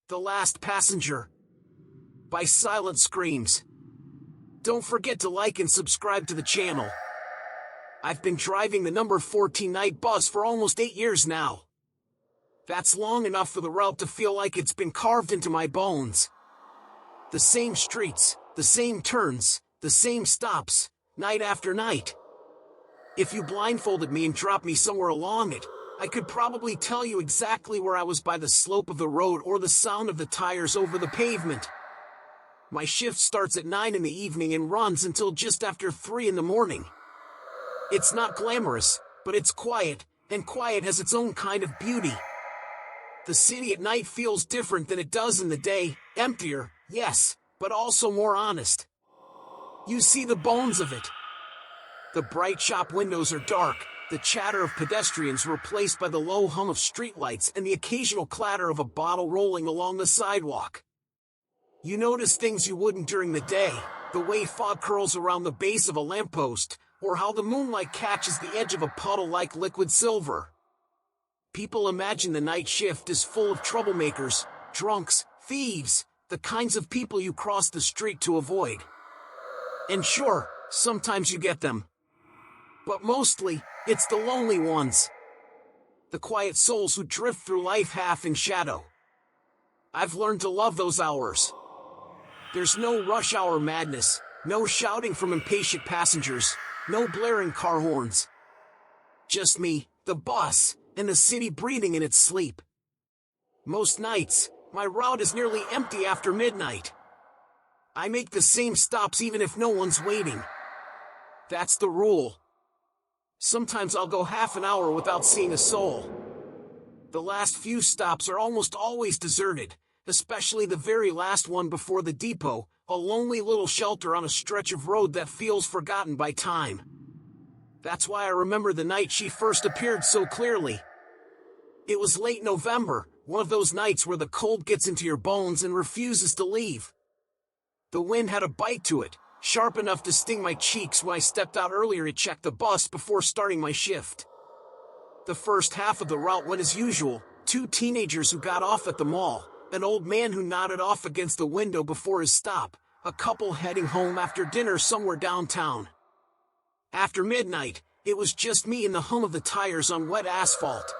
The Last Passenger by Silent Screams. Don't forget to like and subscribe to the channel. I've been driving the number 14 night bus for almost 8 years now. That's long enough for the route to feel like it's been carved into my bones. The same streets, the same turns, the same stops, night after night. If you blindfolded me and dropped me somewhere along it, I could probably tell you exactly where I was by the slope of the road or the sound of the tires over the pavement. My shift starts at 9 in the evening and runs until just after 3 in the morning. It's not glamorous, but it's quiet, and quiet has its own kind of beauty. The city at night feels different than it does in the day, emptier, yes, but also more honest. You see the bones of it. The bright shop windows are dark, the chatter of pedestrians replaced by the low hum of streetlights and the occasional clatter of a bottle rolling along the sidewalk. You notice things you wouldn't during the day, the way fog curls around the base of a lamppost, or how the moonlight catches the edge of a puddle like liquid silver. People imagine the night shift is full of troublemakers, drunks, thieves, the kinds of people you cross the street to avoid. And sure, sometimes you get them. But mostly, it's the lonely ones. The quiet souls who drift through life half in shadow. I've learned to love those hours. There's no rush hour madness, no shouting from impatient passengers, no blaring car horns. Just me, the bus, and the city breathing in its sleep. Most nights, my route is nearly empty after midnight. I make the same stops even if no one's waiting. That's the rule. Sometimes I'll go half an hour without seeing a soul. The last few stops are almost always deserted, especially the very last one before the depot, a lonely little shelter on a stretch of road that feels forgotten by time. That's why I remember the night she first appeared so clearly. It was late November, one of those nights where the cold gets into your bones and refuses to leave. The wind had a bite to it, sharp enough to sting my cheeks when I stepped out earlier to check the bus before starting my shift. The first half of the route went as usual, 2 teenagers who got off at the mall, an old man who nodded off against the window before his stop, a couple heading home after dinner somewhere downtown. After midnight, it was just me and the hum of the tires on wet asphalt.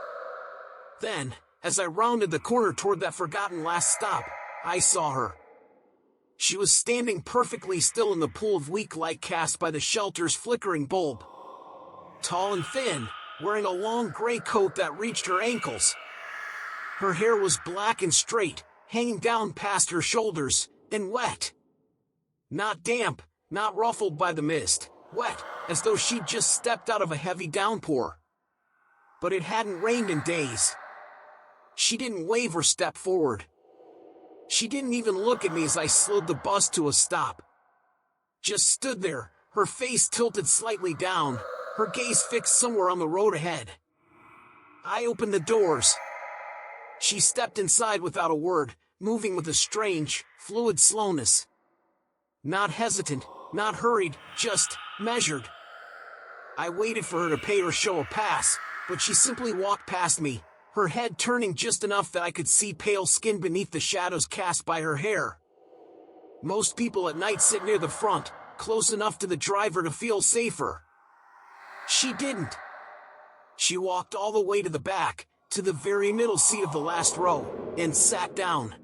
Then, as I rounded the corner toward that forgotten last stop, I saw her. She was standing perfectly still in the pool of weak light cast by the shelter's flickering bulb. Tall and thin, wearing a long gray coat that reached her ankles. Her hair was black and straight, hanging down past her shoulders, and wet. Not damp, not ruffled by the mist, wet, as though she'd just stepped out of a heavy downpour. But it hadn't rained in days. She didn't wave or step forward. She didn't even look at me as I slowed the bus to a stop. Just stood there, her face tilted slightly down, her gaze fixed somewhere on the road ahead. I opened the doors. She stepped inside without a word, moving with a strange, fluid slowness. Not hesitant, not hurried, just measured. I waited for her to pay or show a pass, but she simply walked past me, her head turning just enough that I could see pale skin beneath the shadows cast by her hair. Most people at night sit near the front, close enough to the driver to feel safer. She didn't. She walked all the way to the back, to the very middle seat of the last row, and sat down.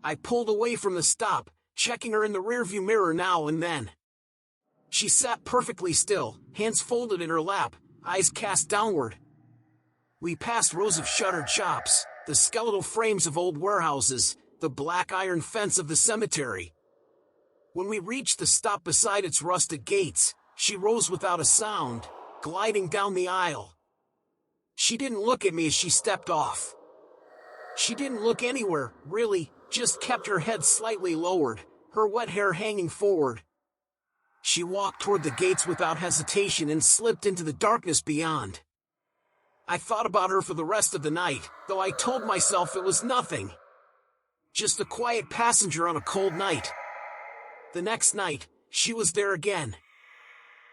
I pulled away from the stop, checking her in the rearview mirror now and then. She sat perfectly still, hands folded in her lap, eyes cast downward. We passed rows of shuttered shops, the skeletal frames of old warehouses, the black iron fence of the cemetery. When we reached the stop beside its rusted gates, she rose without a sound, gliding down the aisle. She didn't look at me as she stepped off. She didn't look anywhere, really, just kept her head slightly lowered, her wet hair hanging forward. She walked toward the gates without hesitation and slipped into the darkness beyond. I thought about her for the rest of the night, though I told myself it was nothing. Just a quiet passenger on a cold night. The next night, she was there again.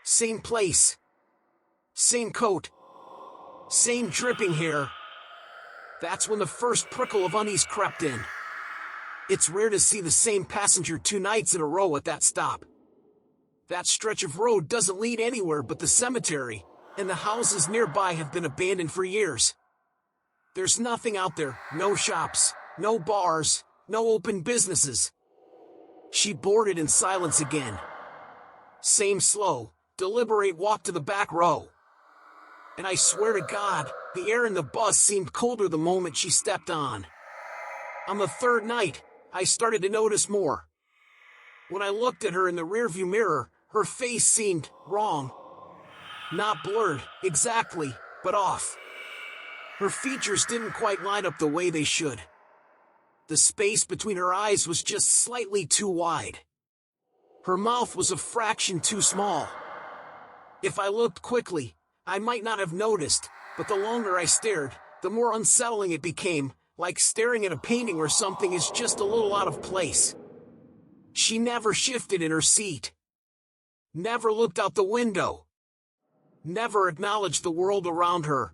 Same place. Same coat. Same dripping hair. That's when the first prickle of unease crept in. It's rare to see the same passenger 2 nights in a row at that stop. That stretch of road doesn't lead anywhere but the cemetery, and the houses nearby have been abandoned for years. There's nothing out there, no shops, no bars, no open businesses. She boarded in silence again. Same slow, deliberate walk to the back row. And I swear to God, the air in the bus seemed colder the moment she stepped on. On the 3rd night, I started to notice more. When I looked at her in the rearview mirror, her face seemed wrong. Not blurred, exactly, but off. Her features didn't quite line up the way they should. The space between her eyes was just slightly too wide. Her mouth was a fraction too small. If I looked quickly, I might not have noticed, but the longer I stared, the more unsettling it became, like staring at a painting where something is just a little out of place. She never shifted in her seat. Never looked out the window. Never acknowledged the world around her.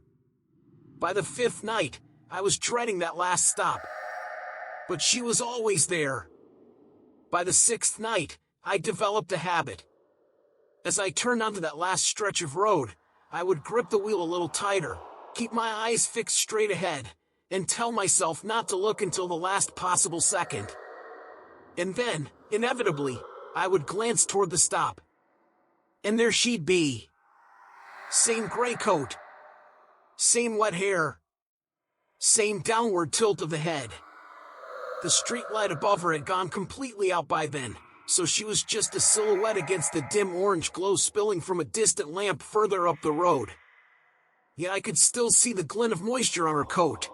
By the 5th night, I was dreading that last stop. But she was always there. By the 6th night, I developed a habit. As I turned onto that last stretch of road, I would grip the wheel a little tighter, keep my eyes fixed straight ahead, and tell myself not to look until the last possible second. And then, inevitably, I would glance toward the stop. And there she'd be. Same gray coat. Same wet hair. Same downward tilt of the head. The street light above her had gone completely out by then, so she was just a silhouette against the dim orange glow spilling from a distant lamp further up the road. Yet I could still see the glint of moisture on her coat.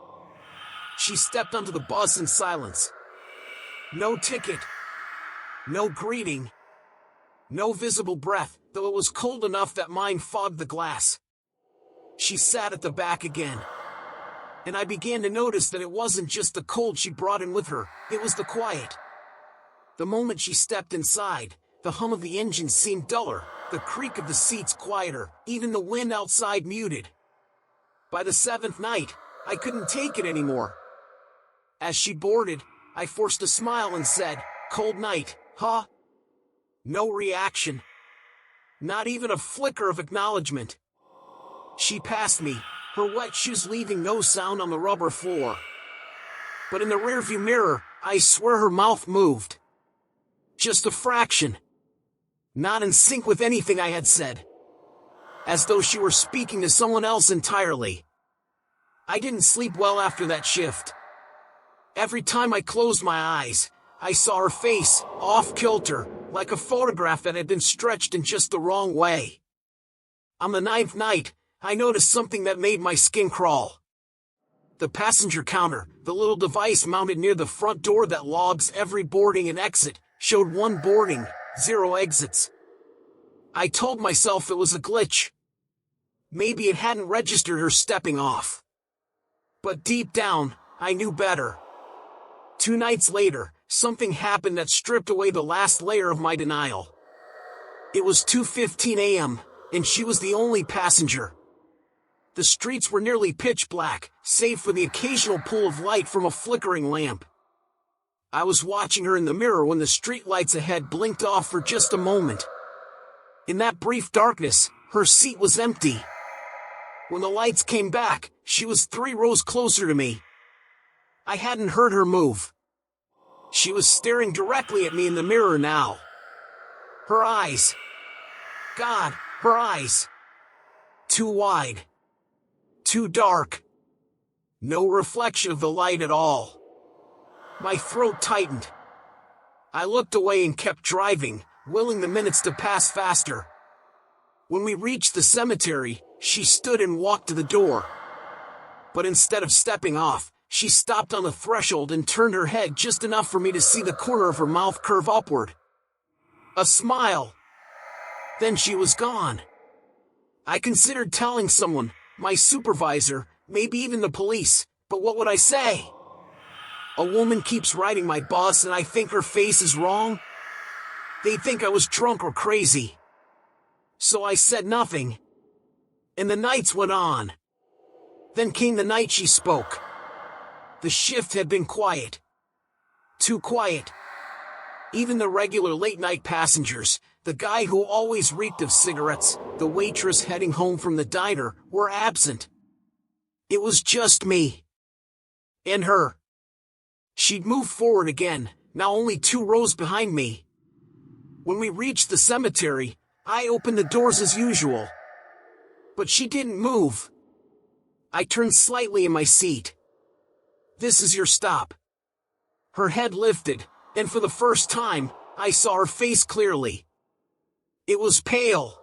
She stepped onto the bus in silence. No ticket. No greeting. No visible breath, though it was cold enough that mine fogged the glass. She sat at the back again. And I began to notice that it wasn't just the cold she brought in with her, it was the quiet. The moment she stepped inside, the hum of the engine seemed duller, the creak of the seats quieter, even the wind outside muted. By the 7th night, I couldn't take it anymore. As she boarded, I forced a smile and said, "Cold night, huh?" No reaction. Not even a flicker of acknowledgement. She passed me, her wet shoes leaving no sound on the rubber floor. But in the rearview mirror, I swear her mouth moved. Just a fraction. Not in sync with anything I had said. As though she were speaking to someone else entirely. I didn't sleep well after that shift. Every time I closed my eyes, I saw her face, off-kilter, like a photograph that had been stretched in just the wrong way. On the 9th night, I noticed something that made my skin crawl. The passenger counter, the little device mounted near the front door that logs every boarding and exit, showed 1 boarding, 0 exits. I told myself it was a glitch. Maybe it hadn't registered her stepping off. But deep down, I knew better. 2 nights later, something happened that stripped away the last layer of my denial. It was 2:15 a.m., and she was the only passenger. The streets were nearly pitch black, save for the occasional pool of light from a flickering lamp. I was watching her in the mirror when the street lights ahead blinked off for just a moment. In that brief darkness, her seat was empty. When the lights came back, she was 3 rows closer to me. I hadn't heard her move. She was staring directly at me in the mirror now. Her eyes. God, her eyes. Too wide. Too dark. No reflection of the light at all. My throat tightened. I looked away and kept driving, willing the minutes to pass faster. When we reached the cemetery, she stood and walked to the door. But instead of stepping off, she stopped on the threshold and turned her head just enough for me to see the corner of her mouth curve upward. A smile. Then she was gone. I considered telling someone, my supervisor, maybe even the police, but what would I say? A woman keeps riding my bus and I think her face is wrong? They'd think I was drunk or crazy. So I said nothing. And the nights went on. Then came the night she spoke. The shift had been quiet. too quiet. Even the regular late-night passengers, the guy who always reeked of cigarettes, the waitress heading home from the diner, were absent. It was just me. And her. She'd moved forward again, now only 2 rows behind me. When we reached the cemetery, I opened the doors as usual. But she didn't move. I turned slightly in my seat. "This is your stop." Her head lifted, and for the first time, I saw her face clearly. It was pale.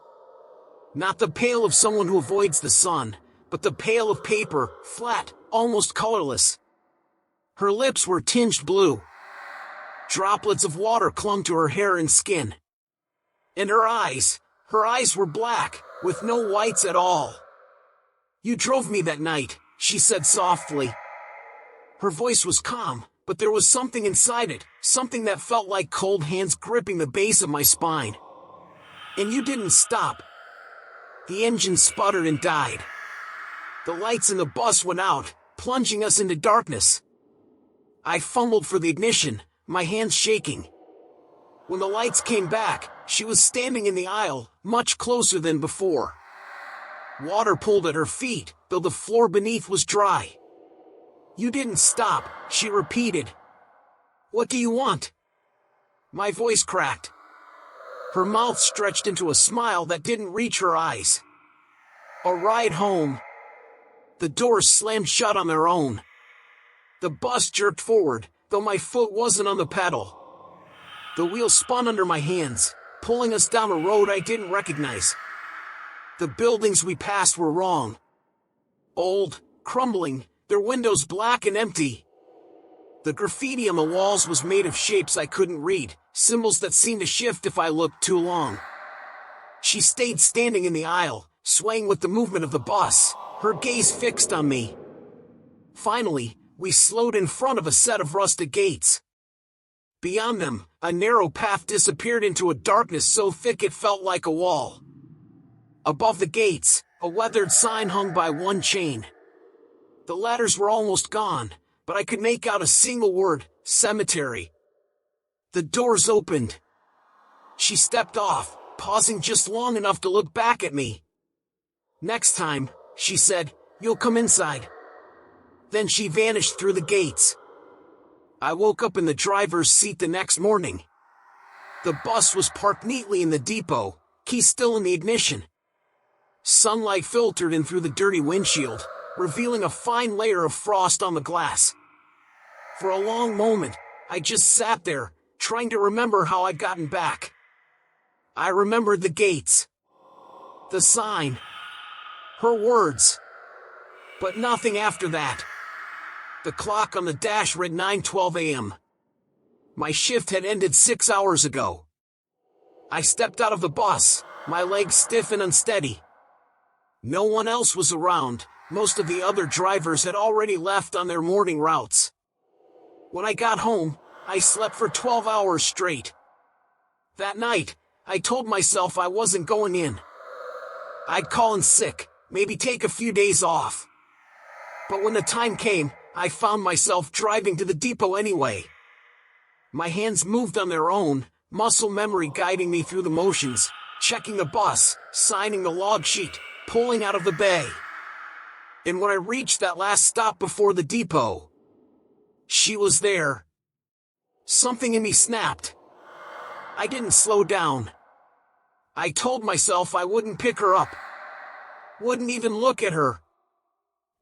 Not the pale of someone who avoids the sun, but the pale of paper, flat, almost colorless. Her lips were tinged blue. Droplets of water clung to her hair and skin. And her eyes were black, with no whites at all. "You drove me that night," she said softly. Her voice was calm, but there was something inside it, something that felt like cold hands gripping the base of my spine. "And you didn't stop." The engine sputtered and died. The lights in the bus went out, plunging us into darkness. I fumbled for the ignition, my hands shaking. When the lights came back, she was standing in the aisle, much closer than before. Water pooled at her feet, though the floor beneath was dry. "You didn't stop," she repeated. "What do you want?" My voice cracked. Her mouth stretched into a smile that didn't reach her eyes. "A ride home." The doors slammed shut on their own. The bus jerked forward, though my foot wasn't on the pedal. The wheel spun under my hands, pulling us down a road I didn't recognize. The buildings we passed were wrong. Old, crumbling, their windows black and empty. The graffiti on the walls was made of shapes I couldn't read, symbols that seemed to shift if I looked too long. She stayed standing in the aisle, swaying with the movement of the bus, her gaze fixed on me. Finally, we slowed in front of a set of rusted gates. Beyond them, a narrow path disappeared into a darkness so thick it felt like a wall. Above the gates, a weathered sign hung by one chain. The letters were almost gone, but I could make out a single word: cemetery. The doors opened. She stepped off, pausing just long enough to look back at me. "Next time," she said, "you'll come inside." Then she vanished through the gates. I woke up in the driver's seat the next morning. The bus was parked neatly in the depot, key still in the ignition. Sunlight filtered in through the dirty windshield, revealing a fine layer of frost on the glass. For a long moment, I just sat there, trying to remember how I'd gotten back. I remembered the gates, the sign, her words, but nothing after that. The clock on the dash read 9:12 a.m. My shift had ended 6 hours ago. I stepped out of the bus, my legs stiff and unsteady. No one else was around. Most of the other drivers had already left on their morning routes. When I got home, I slept for 12 hours straight. That night, I told myself I wasn't going in. I'd call in sick, maybe take a few days off. But when the time came, I found myself driving to the depot anyway. My hands moved on their own, muscle memory guiding me through the motions, checking the bus, signing the log sheet, pulling out of the bay. And when I reached that last stop before the depot, she was there. Something in me snapped. I didn't slow down. I told myself I wouldn't pick her up. Wouldn't even look at her.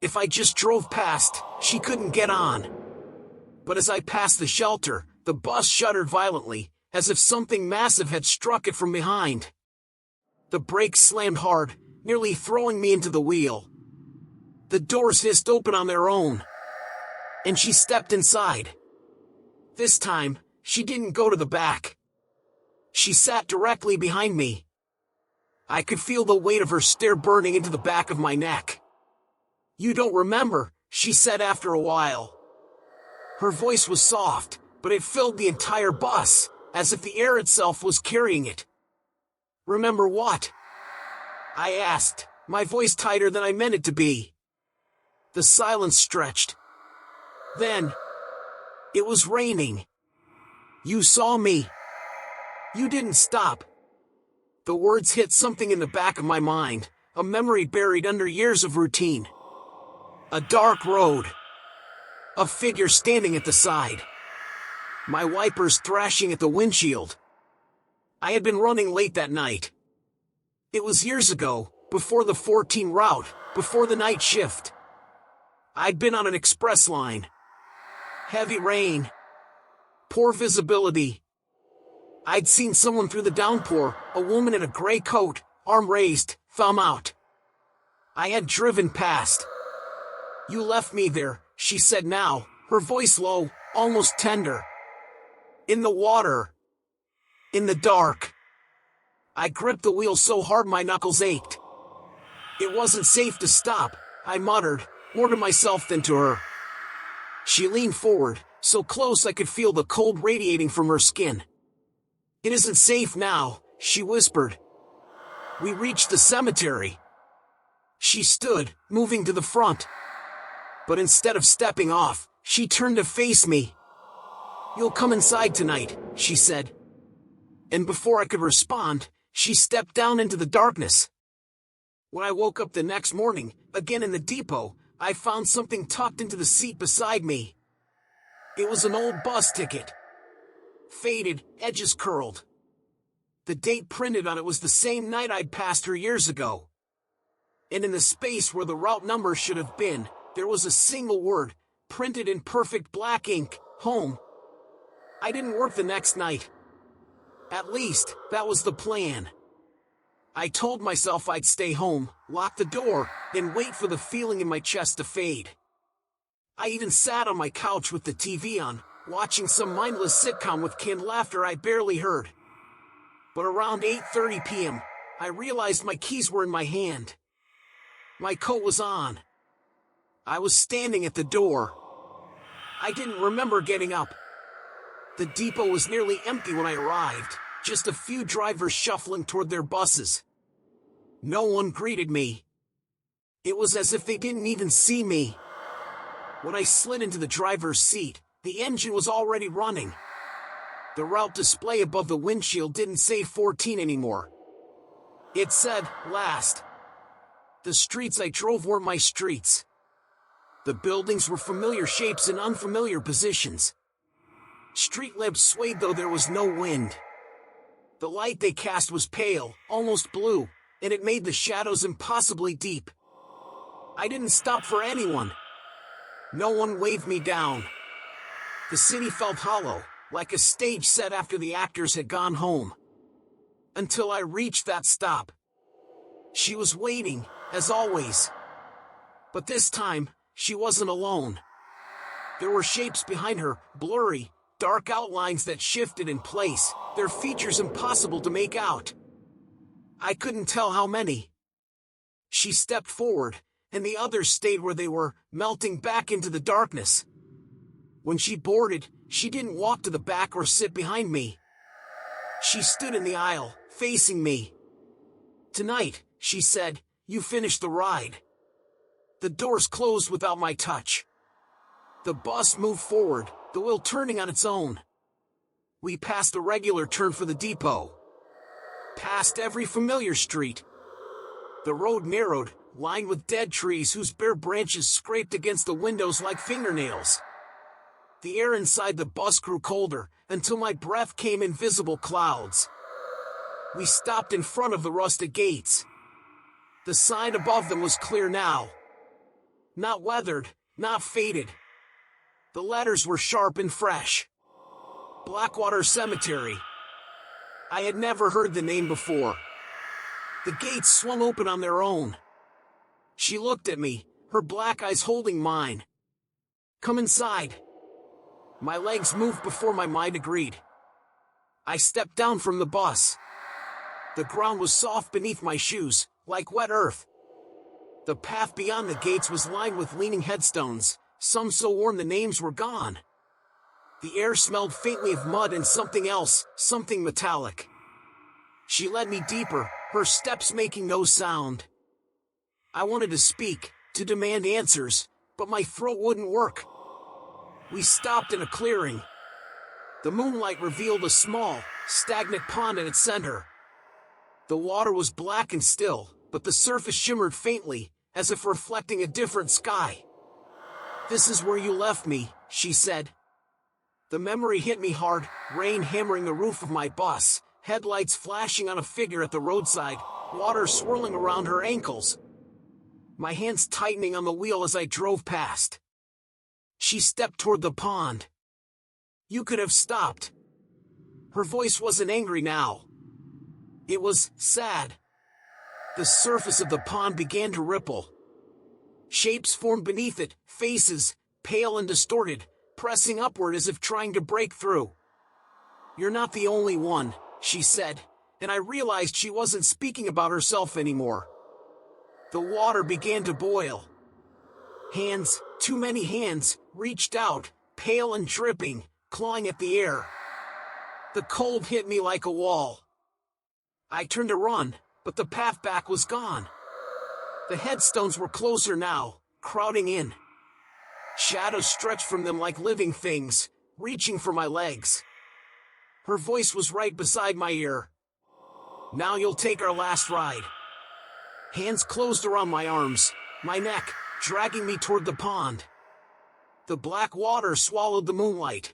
If I just drove past, she couldn't get on. But as I passed the shelter, the bus shuddered violently, as if something massive had struck it from behind. The brakes slammed hard, nearly throwing me into the wheel. The doors hissed open on their own, and she stepped inside. This time, she didn't go to the back. She sat directly behind me. I could feel the weight of her stare burning into the back of my neck. "You don't remember," she said after a while. Her voice was soft, but it filled the entire bus, as if the air itself was carrying it. "Remember what?" I asked, my voice tighter than I meant it to be. The silence stretched. Then, it was raining. You saw me. You didn't stop. The words hit something in the back of my mind, a memory buried under years of routine. A dark road. A figure standing at the side. My wipers thrashing at the windshield. I had been running late that night. It was years ago, before the 14 route, before the night shift. I'd been on an express line. Heavy rain. Poor visibility. I'd seen someone through the downpour, a woman in a gray coat, arm raised, thumb out. I had driven past. You left me there, she said now, her voice low, almost tender. In the water. In the dark. I gripped the wheel so hard my knuckles ached. It wasn't safe to stop, I muttered, more to myself than to her. She leaned forward, so close I could feel the cold radiating from her skin. It isn't safe now, she whispered. We reached the cemetery. She stood, moving to the front. But instead of stepping off, she turned to face me. You'll come inside tonight, she said. And before I could respond, she stepped down into the darkness. When I woke up the next morning, again in the depot, I found something tucked into the seat beside me. It was an old bus ticket. Faded, edges curled. The date printed on it was the same night I'd passed her years ago. And in the space where the route number should have been, there was a single word, printed in perfect black ink, home. I didn't work the next night. At least, that was the plan. I told myself I'd stay home, lock the door, and wait for the feeling in my chest to fade. I even sat on my couch with the TV on, watching some mindless sitcom with canned laughter I barely heard. But around 8:30 p.m., I realized my keys were in my hand. My coat was on. I was standing at the door. I didn't remember getting up. The depot was nearly empty when I arrived, just a few drivers shuffling toward their buses. No one greeted me. It was as if they didn't even see me. When I slid into the driver's seat, the engine was already running. The route display above the windshield didn't say 14 anymore. It said, last. The streets I drove were my streets. The buildings were familiar shapes in unfamiliar positions. Street lamps swayed though there was no wind. The light they cast was pale, almost blue, and it made the shadows impossibly deep. I didn't stop for anyone. No one waved me down. The city felt hollow, like a stage set after the actors had gone home. Until I reached that stop. She was waiting, as always. But this time, she wasn't alone. There were shapes behind her, blurry, dark outlines that shifted in place, their features impossible to make out. I couldn't tell how many. She stepped forward, and the others stayed where they were, melting back into the darkness. When she boarded, she didn't walk to the back or sit behind me. She stood in the aisle, facing me. Tonight, she said, you finished the ride. The doors closed without my touch. The bus moved forward, the wheel turning on its own. We passed the regular turn for the depot. Past every familiar street. The road narrowed, lined with dead trees whose bare branches scraped against the windows like fingernails. The air inside the bus grew colder, until my breath came in visible clouds. We stopped in front of the rusted gates. The sign above them was clear now. Not weathered, not faded. The letters were sharp and fresh. Blackwater Cemetery. I had never heard the name before. The gates swung open on their own. She looked at me, her black eyes holding mine. Come inside. My legs moved before my mind agreed. I stepped down from the bus. The ground was soft beneath my shoes, like wet earth. The path beyond the gates was lined with leaning headstones, some so worn the names were gone. The air smelled faintly of mud and something else, something metallic. She led me deeper, her steps making no sound. I wanted to speak, to demand answers, but my throat wouldn't work. We stopped in a clearing. The moonlight revealed a small, stagnant pond at its center. The water was black and still, but the surface shimmered faintly, as if reflecting a different sky. "This is where you left me," she said. The memory hit me hard, rain hammering the roof of my bus, headlights flashing on a figure at the roadside, water swirling around her ankles. My hands tightening on the wheel as I drove past. She stepped toward the pond. "You could have stopped." Her voice wasn't angry now. It was sad. The surface of the pond began to ripple. Shapes formed beneath it, faces, pale and distorted, pressing upward as if trying to break through. "You're not the only one," she said, and I realized she wasn't speaking about herself anymore. The water began to boil. Hands, too many hands, reached out, pale and dripping, clawing at the air. The cold hit me like a wall. I turned to run, but the path back was gone. The headstones were closer now, crowding in. Shadows stretched from them like living things, reaching for my legs. Her voice was right beside my ear. "Now you'll take our last ride." Hands closed around my arms, my neck, dragging me toward the pond. The black water swallowed the moonlight.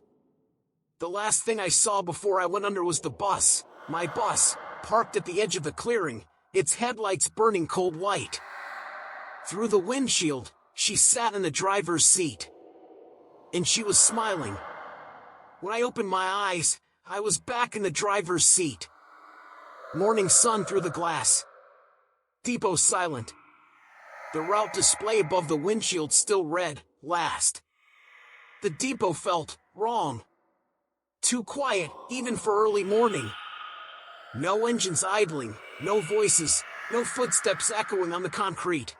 The last thing I saw before I went under was the bus, my bus, parked at the edge of the clearing, its headlights burning cold white. Through the windshield, she sat in the driver's seat. And she was smiling. When I opened my eyes, I was back in the driver's seat. Morning sun through the glass. Depot silent. The route display above the windshield still read, "Last." The depot felt wrong. Too quiet, even for early morning. No engines idling, no voices, no footsteps echoing on the concrete.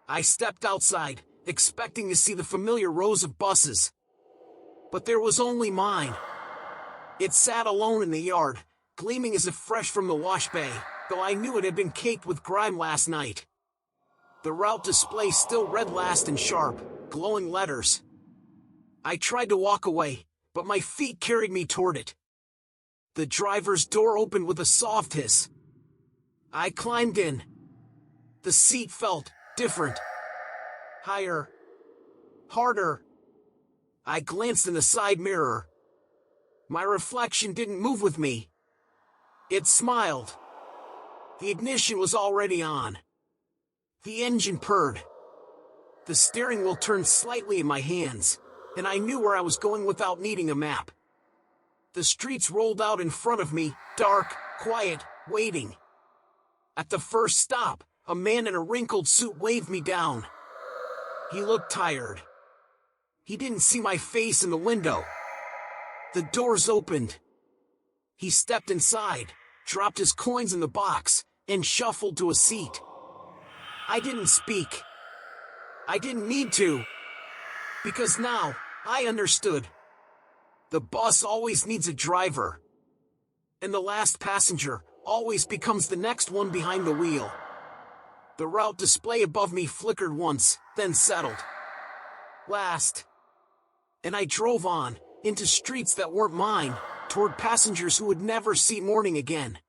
I stepped outside, expecting to see the familiar rows of buses. But there was only mine. It sat alone in the yard, gleaming as if fresh from the wash bay, though I knew it had been caked with grime last night. The route display still read "Last" in sharp, glowing letters. I tried to walk away, but my feet carried me toward it. The driver's door opened with a soft hiss. I climbed in. The seat felt different. Higher. Harder. I glanced in the side mirror. My reflection didn't move with me. It smiled. The ignition was already on. The engine purred. The steering wheel turned slightly in my hands, and I knew where I was going without needing a map. The streets rolled out in front of me, dark, quiet, waiting. At the first stop, a man in a wrinkled suit waved me down. He looked tired. He didn't see my face in the window. The doors opened. He stepped inside, dropped his coins in the box, and shuffled to a seat. I didn't speak. I didn't need to. Because now, I understood. The bus always needs a driver. And the last passenger always becomes the next one behind the wheel. The route display above me flickered once, then settled. Last. And I drove on, into streets that weren't mine, toward passengers who would never see morning again.